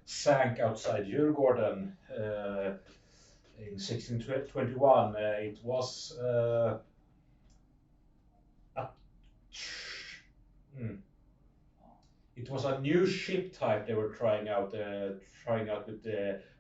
sank outside Djurgården in 1621. A, hmm, it was a new ship type they were trying out with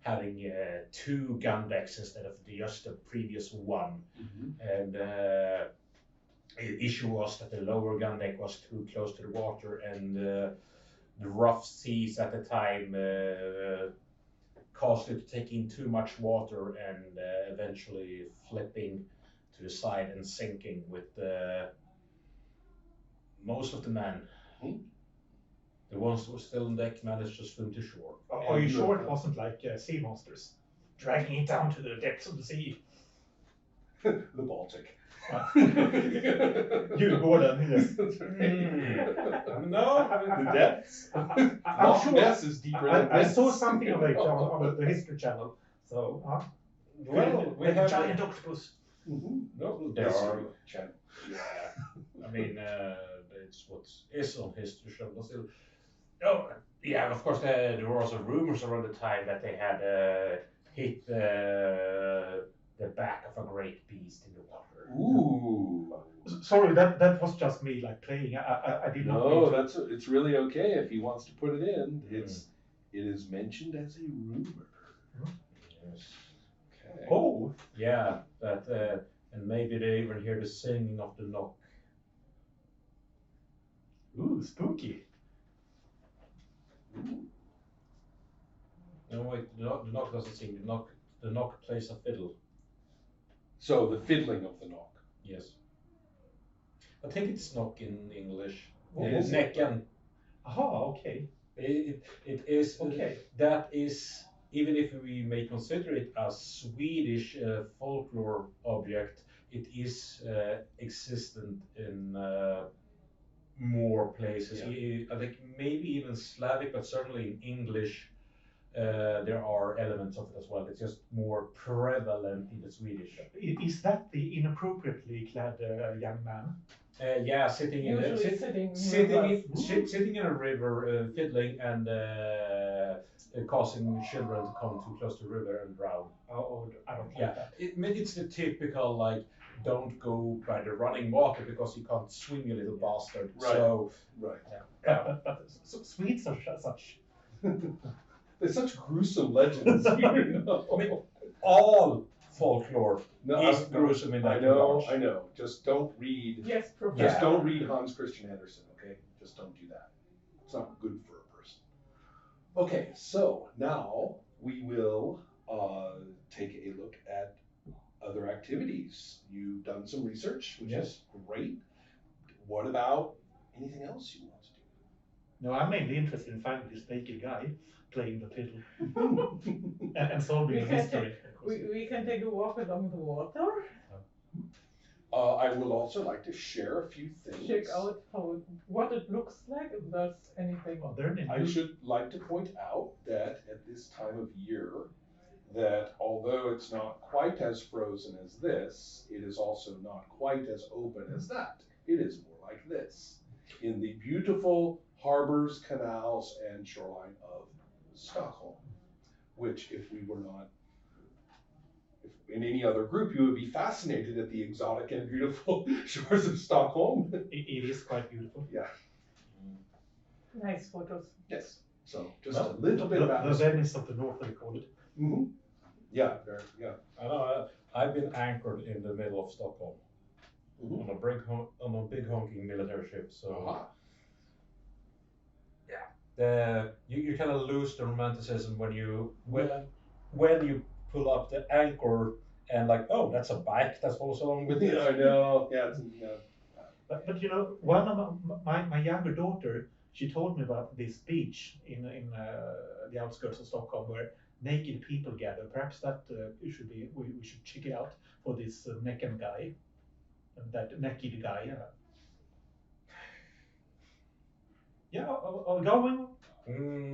having two gun decks instead of just the previous one. And the issue was that the lower gun deck was too close to the water, and the rough seas at the time caused it to take in too much water and eventually flipping to the side and sinking with most of the men. The ones who were still on deck managed to swim to shore. Are you sure it wasn't like sea monsters dragging it down to the depths of the sea? The Baltic. Djurgården, yes. No, The depths. I'm sure. Ness is deeper than I this. saw something of it on the History Channel. So, well, we have giant octopus. no, there are. Yeah, I mean, it's what is on History Channel, but still. Oh, yeah, of course, there were also rumors around the time that they had hit the back of a great beast in the water. Ooh. Sorry, that was just me like playing. I did not. No, it's really okay if he wants to put it in. It is mentioned as a rumor. Yes. Okay. Oh. Yeah, that and maybe they even hear the singing of the knock. Ooh, spooky. Ooh. No, wait, the knock doesn't sing. The knock plays a fiddle. So the fiddling of the knock. Yes. I think it's knock in English. It is Näcken. Aha, okay. It is. Okay. That is, even if we may consider it a Swedish folklore object, it is existent in more places. I think maybe even Slavic, but certainly in English, there are elements of it as well. It's just more prevalent in the Swedish. Is that the inappropriately clad young man? Yeah, sitting in a river, fiddling and causing children to come too close to the river and drown. Oh, I don't like that. It's the typical like, don't go by the running water because you can't swim, you little bastard. Right. So Right. yeah. But Swedes are such. There's such gruesome legends. I mean, all folklore is gruesome in that regard. I know. Just don't read. Yes, Professor. Just don't read Hans Christian Andersen, okay? Just don't do that. It's not good for a person. Okay, so now we will take a look at other activities. You've done some research, which is great. What about anything else you want to do? No, I'm mainly interested in finding this naked guy playing the fiddle and solving the mystery. We can take a walk along the water. I will also like to share a few things. Check out what it looks like, if there's anything. I should like to point out that at this time of year, that although it's not quite as frozen as this, it is also not quite as open as that. It is more like this, in the beautiful harbors, canals, and shoreline of Stockholm, which if we were not, if in any other group, you would be fascinated at the exotic and beautiful shores of Stockholm. It is quite beautiful. Yeah. Nice photos. Yes. So just a little bit about the Venice of the North, they call it. Mm-hmm. Yeah. Yeah. I know. I've been anchored in the middle of Stockholm on a big honking military ship. So you kind of lose the romanticism when you pull up the anchor and like, oh, that's a bike that follows along with it. Yeah, I know. Yeah. But you know, one of my younger daughter, she told me about this beach in the outskirts of Stockholm where naked people gather. Perhaps that we should check it out for this naked guy, naked guy. Yeah, are we going?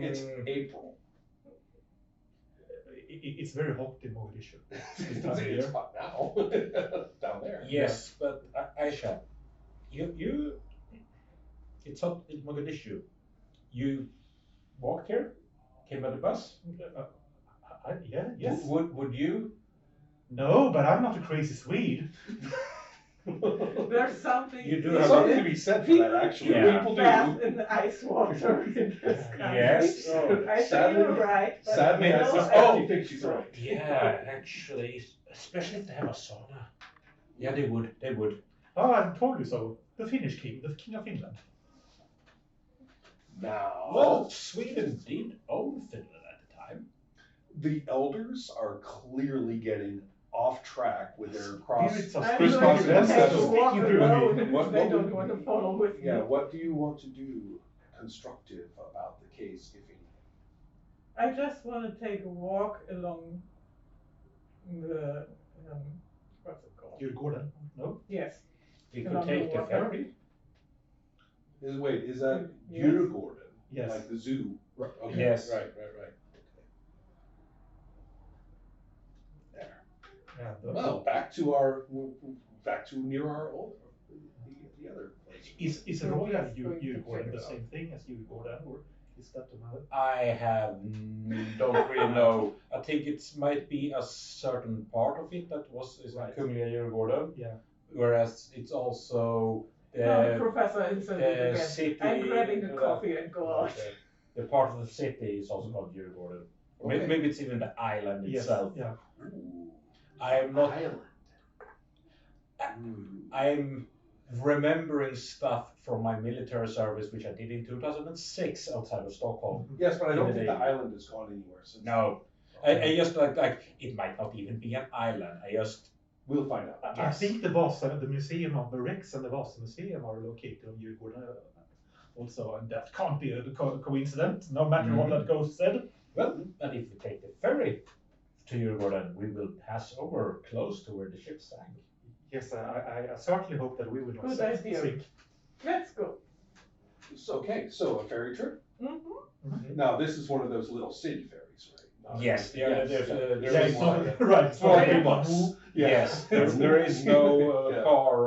It's April. It's very hot in Mogadishu. It's hot now down there. Yes, but Aisha, it's hot in Mogadishu. You walked here? Came by the bus? Yeah, yes. Would you? No, but I'm not a crazy Swede. There's something. You do There's have something to be said for that, actually. Yeah. People Bath do. in the ice water in this country. Yes. I think Sadly- you're right. But Sadly, I no, suspect Oh. you think she's right. Yeah, actually, especially if they have a sauna. Yeah, they would. They would. Oh, I told you so. The Finnish king, the king of Finland. Now, Well, Sweden did own Finland at the time. the elders are clearly getting off track with their cross. Spirits of I'm Christmas going to Christmas have to is walk speaking to alone me. if What- they what don't would- want to follow with me. Yeah, what do you want to do constructive about the case, if any? I just want to take a walk along the what's it called? Djurgården? No? Yes. We Along could the take the water. ferry. Is that Yes. Djurgården? Yes. Like the zoo? Right. Okay. Yes. Right. There. Yeah, Well, back to near our old, the other place. is So Royal we are going to Djurgården check the it out. same thing as Djurgården, or is that another? I don't really know. I think it might be a certain part of it that is Right. Kungliga Djurgården, Yeah. whereas it's also Professor inside the again. city. I'm grabbing a coffee and go out. The part of the city is also called Djurgården. Or Okay. maybe it's even the island Yes. itself. Yeah. Ooh, I'm not. Island. I'm remembering stuff from my military service, which I did in 2006 outside of Stockholm. Yes, but I don't In think the the day. island has gone anywhere since. No, I just like it might not even be an island. I just We'll find out. I think the the Museum of the Rex and the Vasa Museum are located on Djurgården also, and that can't be a coincidence, no matter what that ghost said. well, and if we take the ferry to Djurgården, we will pass over close to where the ship sank. Yes, I certainly hope that we will not Good idea. sink. Let's go. Okay, so a ferry trip. Mm-hmm. Now this is one of those little city ferries, right? Not- Yes, there's yeah. Yeah, is it's one. not right. It's For not a a bus. Yes, there is no Yeah. car.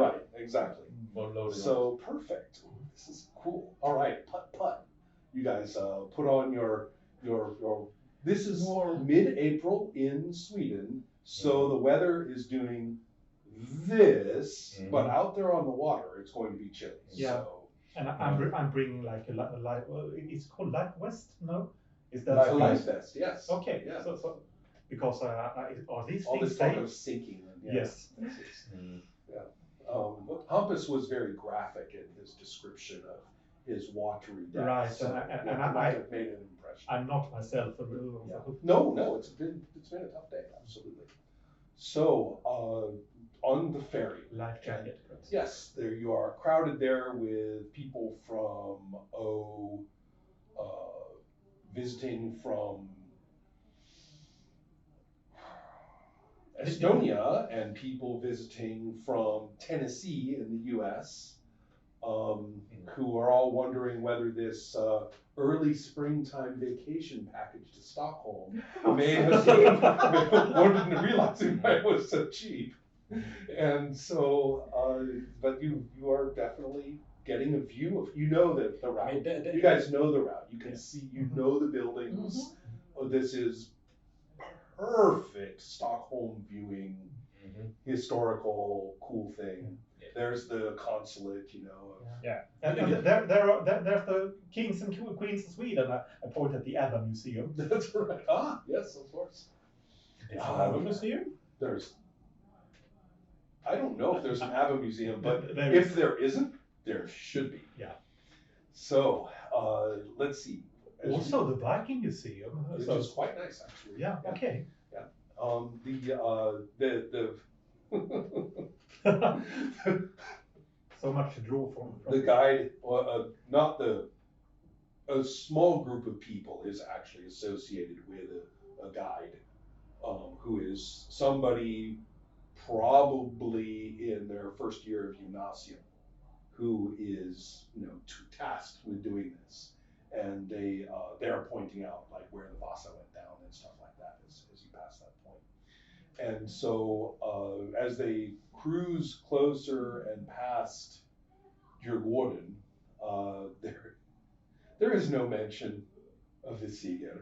Right, exactly. Loading. So perfect. This is cool. All right, putt. You guys put on your. This is mid-April in Sweden, so the weather is doing this, but out there on the water, it's going to be chilly. Yeah. So And I'm bringing like a light. It's called light vest. No, is that that's a life vest. Yes. Okay. Yeah. So because are these All things this talk safe? of sinking. And Yes. Hampus was very graphic in his description of his watery depths. Right, So, and yeah, I- might have made an impression. I'm not myself. Yeah. No, it's been a tough day, absolutely. So on the ferry, Life jacket. perhaps. yes, there you are, crowded there with people from visiting from Estonia and people visiting from Tennessee in the U.S. Who are all wondering whether this early springtime vacation package to Stockholm may have or didn't realize why it was so cheap. And so, but you are definitely getting a view of, you know, the route. I mean, You guys know the route. You can Yeah. see, you know the buildings. Oh, this is perfect Stockholm viewing, historical, cool thing. There's the consulate, you know. And there's the kings and queens of Sweden. I point at the ABBA Museum. That's right. Ah, yes, of course. Did you have a museum? There's, I don't know if there's an ABBA museum, but There if is. there isn't, there should be. Yeah. So, let's see. Also the Viking Museum. Which So, is quite nice, actually. yeah. Okay. So much to draw from. The guide, not a small group of people is actually associated with a guide who is somebody probably in their first year of gymnasium who is, you know, tasked with doing this. And they're pointing out like where the Vasa went down and stuff like that as you pass that point. And so as they cruise closer and past Djurgården, there is no mention of the Sieger.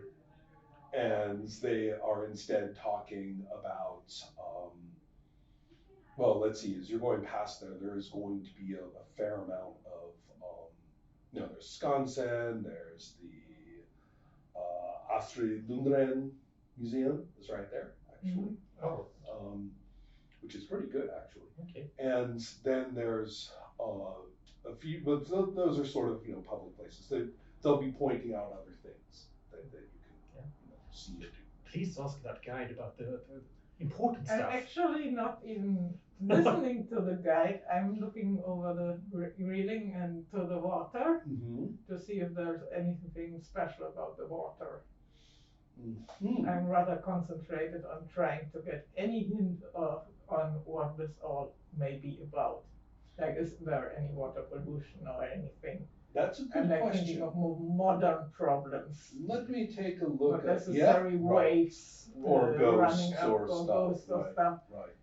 And they are instead talking about, well, let's see, as you're going past there, there is going to be a fair amount of, there's Skansen, there's the Astrid Lindgren Museum is right there, actually, Oh, which is pretty good, actually. okay. And then there's a few, but those are sort of, public places. They'll be pointing out other things that you can see and do. Please ask that guide about the important I'm stuff. actually not even listening to the guide. I'm looking over the railing and to the water Mm-hmm. to see if there's anything special about the water. Mm-hmm. I'm rather concentrated on trying to get any hint on what this all may be about. Like, is there any water pollution or anything? That's a good I'm like question. thinking of more modern problems. Let me take a look Not at necessarily waves or running ghosts up or or stuff. ghosts or Right. stuff. Right.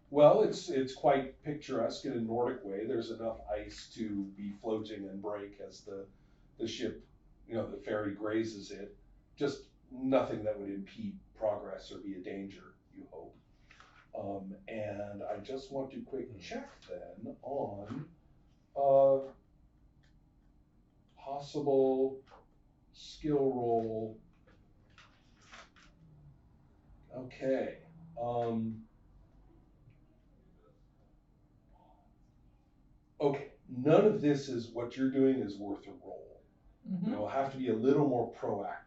Well, it's quite picturesque in a Nordic way. There's enough ice to be floating and break as the ship, the ferry grazes it. Just nothing that would impede progress or be a danger, you hope. And I just want to quick check then on possible skill roll. Okay. Okay. None of this is what you're doing is worth a roll. Mm-hmm. You'll have to be a little more proactive.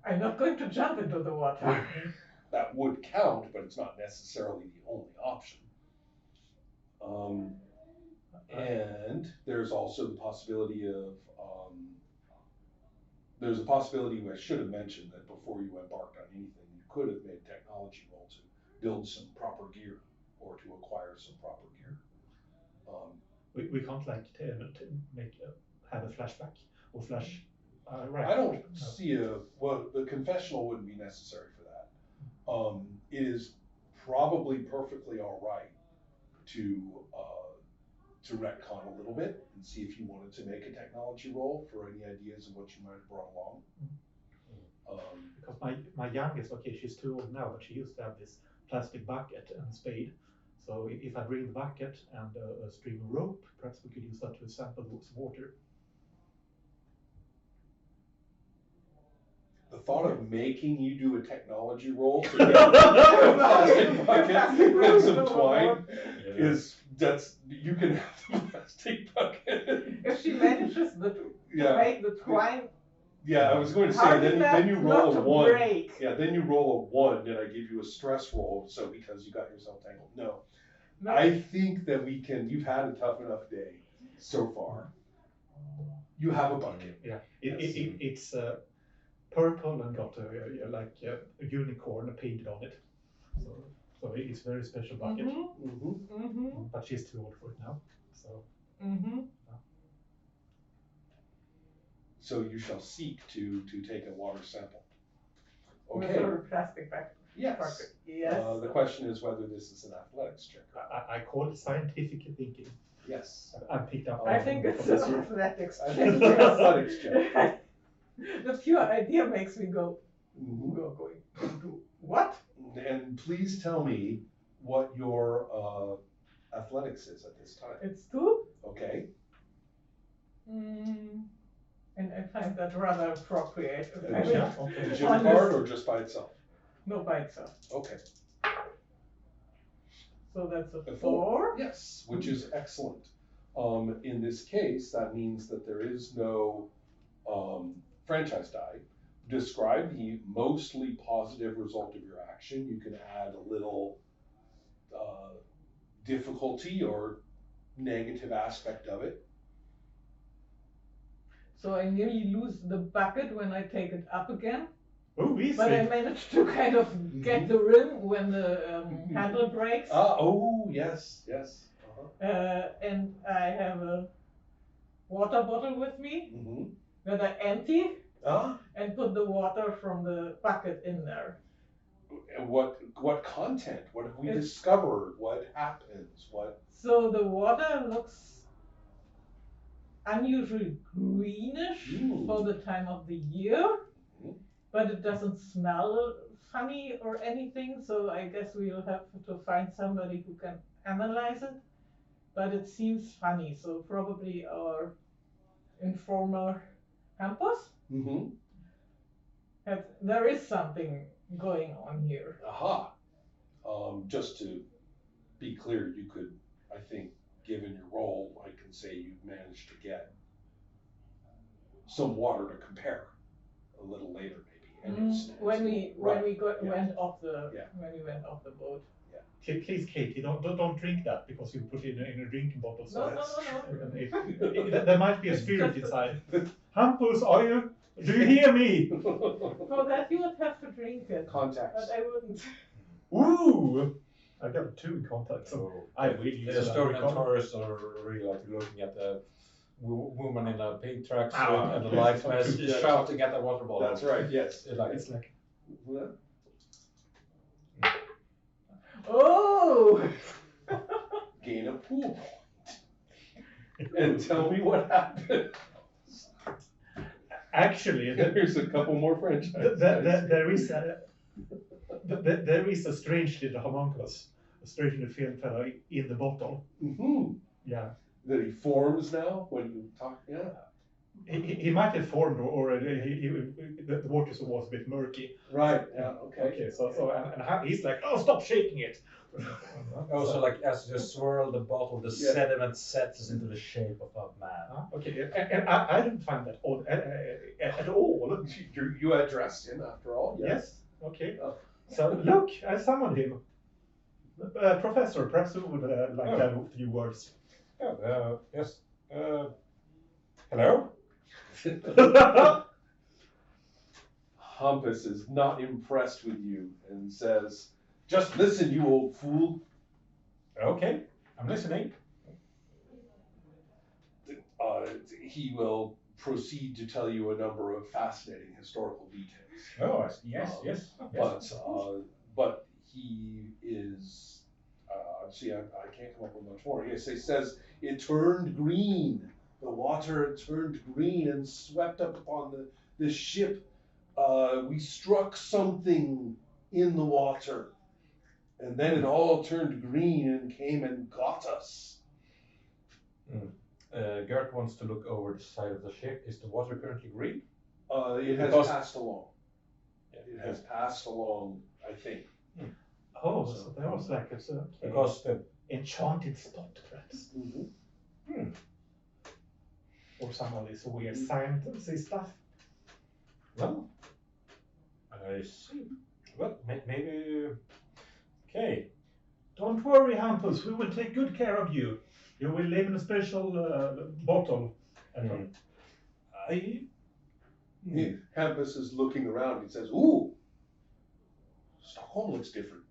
I'm not going to jump into the water. That would count, but it's not necessarily the only option. And there's also the possibility of, there's a possibility I should have mentioned that before you embarked on anything, you could have made technology roll to build some proper gear or to acquire some proper gear. We can't like make have a flashback or flash. Right. I don't see the confessional wouldn't be necessary for that. It is probably perfectly all right to retcon a little bit and see if you wanted to make a technology roll for any ideas of what you might have brought along. Because my youngest, okay, she's too old now, but she used to have this plastic bucket and spade. So if I bring the bucket and a string of rope, perhaps we could use that to sample some water. The thought of making you do a technology roll to get a plastic bucket and some twine you can have the plastic bucket. If she manages to make the twine. Yeah, I was going to say then you roll a 1. Break. Yeah, then you roll a 1 and I give you a stress roll. So because you got yourself tangled. No. I think that you've had a tough enough day so far. You have a bucket. Yeah, it's purple and got a unicorn painted on it. So it's a very special bucket. Mm-hmm. Mm-hmm. But she's too old for it now. So. Mm-hmm. So you shall seek to take a water sample. Okay. With a plastic bag. Yes. Yes. The question is whether this is an athletics check. I call it scientific thinking. Yes. I picked up. I think it's an athletics check. It's an athletics check. The pure idea makes me go. Mm-hmm. Going. What? And please tell me what your athletics is at this time. It's 2. Okay. And I find that rather appropriate. The gym card or just by itself? No, by itself. Okay. So that's a 4. Yes, which is excellent. In this case, that means that there is no franchise die. Describe the mostly positive result of your action. You can add a little difficulty or negative aspect of it. So I nearly lose the bucket when I take it up again. Oh, easy. But I managed to kind of get the rim when the handle breaks. Yes. And I have a water bottle with me that I empty and put the water from the bucket in there. What content? What have we discovered? What happens? What? So the water looks unusually greenish for the time of the year, but it doesn't smell funny or anything, so I guess we'll have to find somebody who can analyze it. But it seems funny, so probably our informer Hampus. There is something going on here. Aha. Just to be clear, you could, I think, given your role, I can say you've managed to get some water to compare a little later, maybe. And when we went off the boat. Please, Katie, don't drink that because you put it in a drinking bottle. So No. There might be a spirit inside. Hampus, do you hear me? For that you would have to drink it. Contacts. But I wouldn't. Ooh! I got 2 in contact, so I will use The historian tourists are really like looking at the woman in a pink tracksuit and the life vest shouting at the water bottle. That's right, yes. It's like... What? Oh! Gain a pool point. And tell me what happened. Actually, There's a couple more franchises. There is a strange little homunculus, a strange little film fellow in the bottle. Yeah. That he forms now when you talk. Yeah. He might have formed, or the water was a bit murky. Right. Yeah. Okay. Okay. And he's like, "Oh, stop shaking it." Also, like as you swirl the bottle, the sediment sets into the shape of a man. Okay, and I didn't find that odd at all. You addressed him after all. Yes. Okay. So look, I summoned him. Professor, perhaps you would like to have a few words. Yes. Hello? Hampus is not impressed with you and says, "Just listen, you old fool." Okay, I'm listening. He will proceed to tell you a number of fascinating historical details. Oh, yes. But he is, I can't come up with much more. Yes, he says it turned green. The water turned green and swept up upon the ship. We struck something in the water. And then it all turned green and came and got us. Gert wants to look over the side of the ship. Is the water currently green? It has passed along. It has passed along, I think. Oh, so that was like a Because the enchanted spot, perhaps. Or some of this weird science stuff. Well, I see. Well, maybe. Okay. Don't worry, Hampus. We will take good care of you. You will live in a special bottle. Hampus is looking around and says, "Ooh, Stockholm looks different.